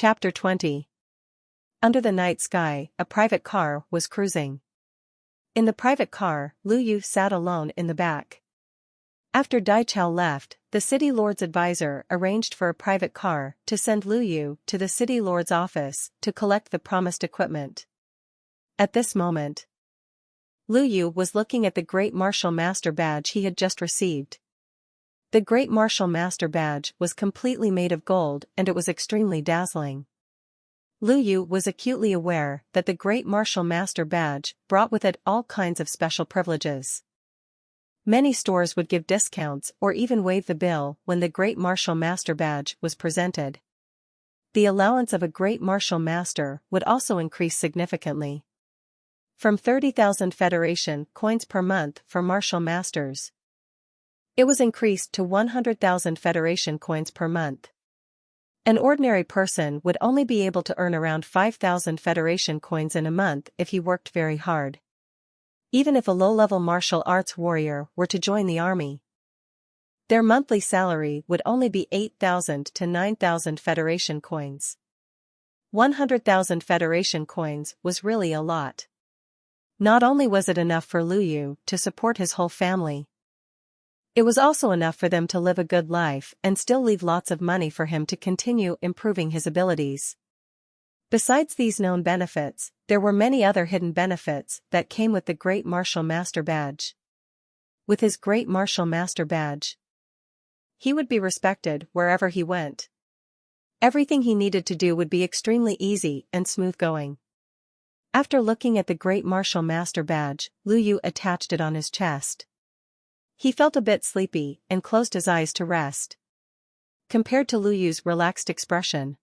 Chapter 20. Under the night sky, a private car was cruising. In the private car, Lu Yu sat alone in the back. After Dai Chao left, the city lord's advisor arranged for a private car to send Lu Yu to the city lord's office to collect the promised equipment. At this moment, Lu Yu was looking at the Great Martial Master badge he had just received. The Great Martial Master badge was completely made of gold and it was extremely dazzling. Lu Yu was acutely aware that the Great Martial Master badge brought with it all kinds of special privileges. Many stores would give discounts or even waive the bill when the Great Martial Master badge was presented. The allowance of a Great Martial Master would also increase significantly. From 30,000 Federation coins per month for Martial Masters, it was increased to 100,000 Federation coins per month. An ordinary person would only be able to earn around 5,000 Federation coins in a month if he worked very hard. Even if a low-level martial arts warrior were to join the army, their monthly salary would only be 8,000 to 9,000 Federation coins. 100,000 Federation coins was really a lot. Not only was it enough for Lu Yu to support his whole family, it was also enough for them to live a good life and still leave lots of money for him to continue improving his abilities. Besides these known benefits, there were many other hidden benefits that came with the Great Martial Master badge. With his Great Martial Master badge, he would be respected wherever he went. Everything he needed to do would be extremely easy and smooth going. After looking at the Great Martial Master badge, Lu Yu attached it on his chest. He felt a bit sleepy and closed his eyes to rest. Compared to Lu Yu's relaxed expression,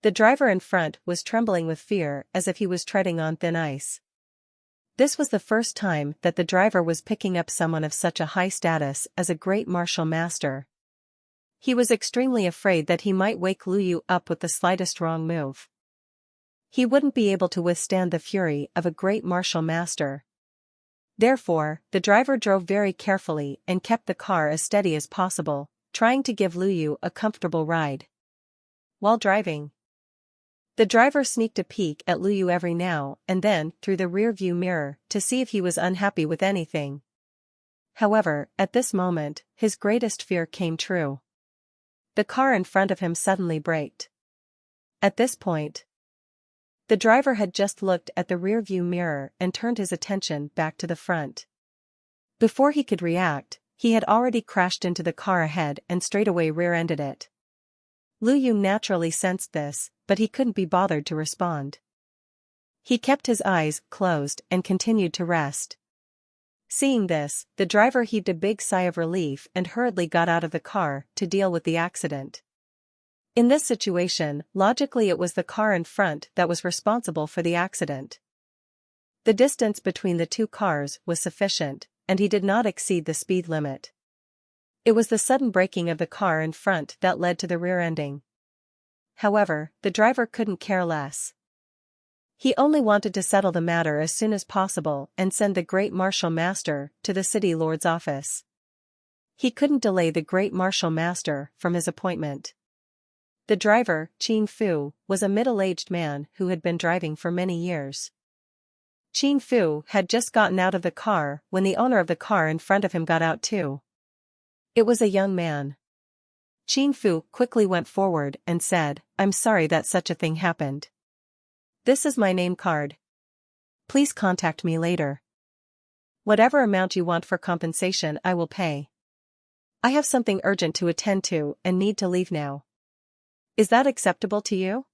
the driver in front was trembling with fear as if he was treading on thin ice. This was the first time that the driver was picking up someone of such a high status as a Great Martial Master. He was extremely afraid that he might wake Lu Yu up with the slightest wrong move. He wouldn't be able to withstand the fury of a Great Martial Master. Therefore, the driver drove very carefully and kept the car as steady as possible, trying to give Lu Yu a comfortable ride. While driving, the driver sneaked a peek at Lu Yu every now and then through the rear-view mirror to see if he was unhappy with anything. However, at this moment, his greatest fear came true. The car in front of him suddenly braked. At this point, the driver had just looked at the rear-view mirror and turned his attention back to the front. Before he could react, he had already crashed into the car ahead and straightaway rear-ended it. Lu Yu naturally sensed this, but he couldn't be bothered to respond. He kept his eyes closed and continued to rest. Seeing this, the driver heaved a big sigh of relief and hurriedly got out of the car to deal with the accident. In this situation, logically it was the car in front that was responsible for the accident. The distance between the two cars was sufficient, and he did not exceed the speed limit. It was the sudden braking of the car in front that led to the rear-ending. However, the driver couldn't care less. He only wanted to settle the matter as soon as possible and send the Great Martial Master to the city lord's office. He couldn't delay the Great Martial Master from his appointment. The driver, Qin Fu, was a middle-aged man who had been driving for many years. Qin Fu had just gotten out of the car when the owner of the car in front of him got out too. It was a young man. Qin Fu quickly went forward and said, "I'm sorry that such a thing happened. This is my name card. Please contact me later. Whatever amount you want for compensation I will pay. I have something urgent to attend to and need to leave now. Is that acceptable to you?"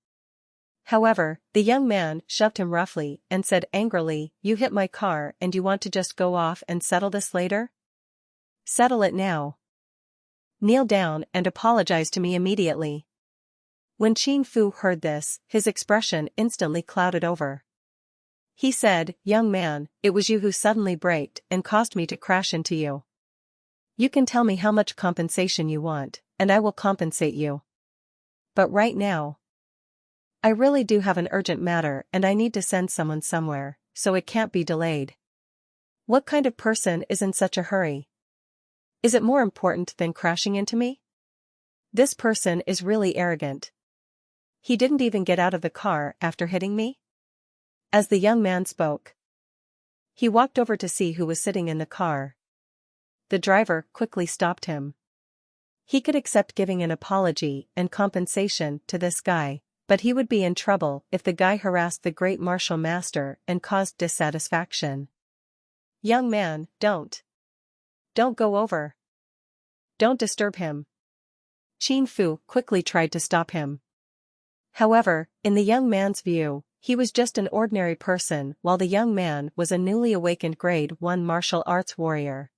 However, the young man shoved him roughly and said angrily, "You hit my car and you want to just go off and settle this later? Settle it now. Kneel down and apologize to me immediately." When Qin Fu heard this, his expression instantly clouded over. He said, "Young man, it was you who suddenly braked and caused me to crash into you. You can tell me how much compensation you want, and I will compensate you. But right now, I really do have an urgent matter and I need to send someone somewhere, so it can't be delayed. What kind of person is in such a hurry? Is it more important than crashing into me? This person is really arrogant. He didn't even get out of the car after hitting me? As the young man spoke, he walked over to see who was sitting in the car. The driver quickly stopped him. He could accept giving an apology and compensation to this guy, but he would be in trouble if the guy harassed the great martial master and caused dissatisfaction. Young man, don't go over. Don't disturb him. Qin Fu quickly tried to stop him. However, in the young man's view, he was just an ordinary person while the young man was a newly awakened grade 1 martial arts warrior.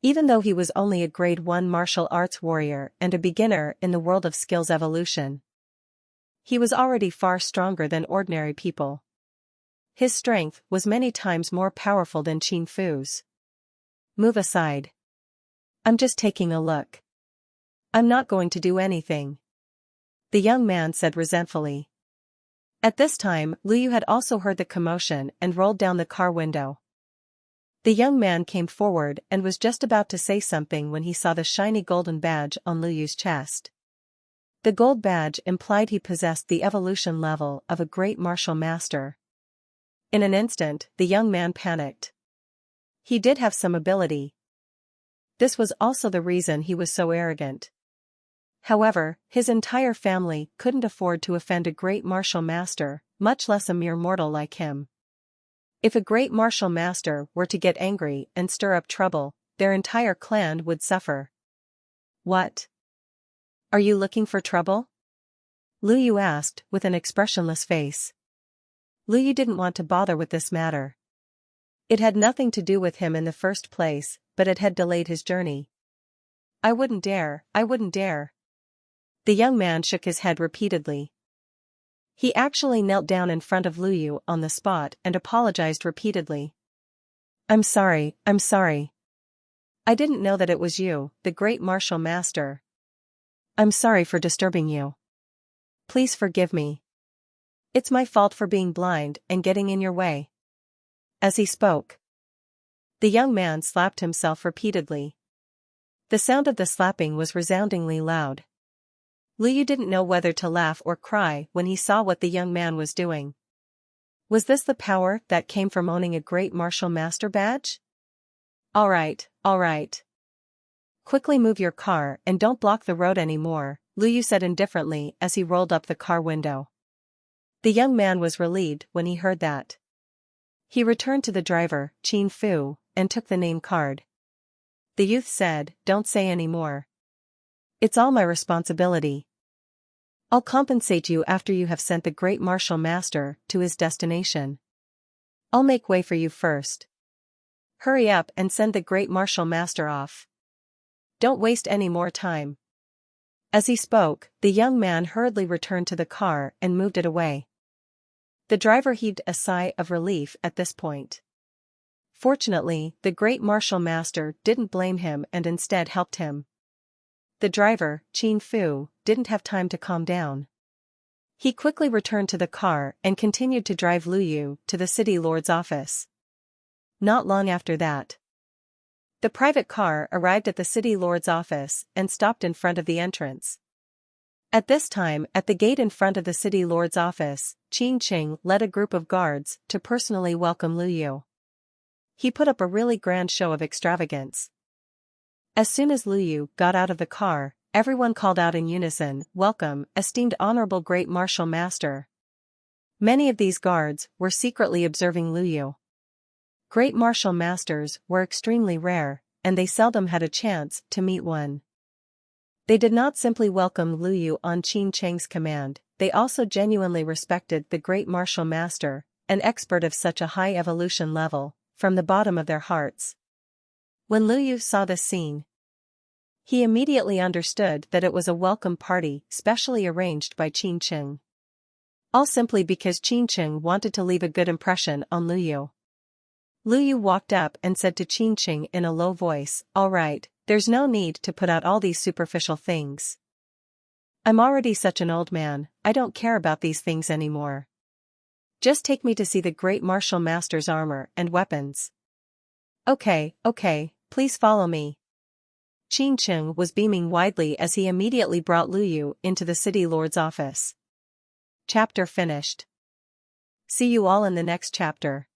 Even though he was only a grade 1 martial arts warrior and a beginner in the world of skills evolution, he was already far stronger than ordinary people. His strength was many times more powerful than Qin Fu's. Move aside. I'm just taking a look. I'm not going to do anything, the young man said resentfully. At this time, Lu Yu had also heard the commotion and rolled down the car window. The young man came forward and was just about to say something when he saw the shiny golden badge on Lu Yu's chest. The gold badge implied he possessed the evolution level of a great martial master. In an instant, the young man panicked. He did have some ability. This was also the reason he was so arrogant. However, his entire family couldn't afford to offend a great martial master, much less a mere mortal like him. If a great martial master were to get angry and stir up trouble, their entire clan would suffer. What? Are you looking for trouble? Lu Yu asked with an expressionless face. Lu Yu didn't want to bother with this matter. It had nothing to do with him in the first place, but it had delayed his journey. I wouldn't dare. The young man shook his head repeatedly. He actually knelt down in front of Lu Yu on the spot and apologized repeatedly. I'm sorry. I didn't know that it was you, the great martial master. I'm sorry for disturbing you. Please forgive me. It's my fault for being blind and getting in your way. As he spoke, the young man slapped himself repeatedly. The sound of the slapping was resoundingly loud. Lu Yu didn't know whether to laugh or cry when he saw what the young man was doing. Was this the power that came from owning a great martial master badge? All right. Quickly move your car and don't block the road anymore, Lu Yu said indifferently as he rolled up the car window. The young man was relieved when he heard that. He returned to the driver, Qin Fu, and took the name card. The youth said, Don't say any more. It's all my responsibility. I'll compensate you after you have sent the great martial master to his destination. I'll make way for you first. Hurry up and send the great martial master off. Don't waste any more time. As he spoke, the young man hurriedly returned to the car and moved it away. The driver heaved a sigh of relief at this point. Fortunately, the great martial master didn't blame him and instead helped him. The driver, Qin Fu, didn't have time to calm down. He quickly returned to the car and continued to drive Lu Yu to the city lord's office. Not long after that, the private car arrived at the city lord's office and stopped in front of the entrance. At this time, at the gate in front of the city lord's office, Qin Qing led a group of guards to personally welcome Lu Yu. He put up a really grand show of extravagance. As soon as Lu Yu got out of the car, everyone called out in unison, Welcome, esteemed honorable great martial master. Many of these guards were secretly observing Lu Yu. Great martial masters were extremely rare, and they seldom had a chance to meet one. They did not simply welcome Lu Yu on Qin Cheng's command, they also genuinely respected the great martial master, an expert of such a high evolution level, from the bottom of their hearts. When Lu Yu saw this scene, he immediately understood that it was a welcome party specially arranged by Qin Cheng. All simply because Qin Cheng wanted to leave a good impression on Lu Yu. Lu Yu walked up and said to Qin Cheng in a low voice, All right, there's no need to put out all these superficial things. I'm already such an old man, I don't care about these things anymore. Just take me to see the great martial master's armor and weapons. Okay, please follow me. Qin Cheng was beaming widely as he immediately brought Lu Yu into the city lord's office. Chapter finished. See you all in the next chapter.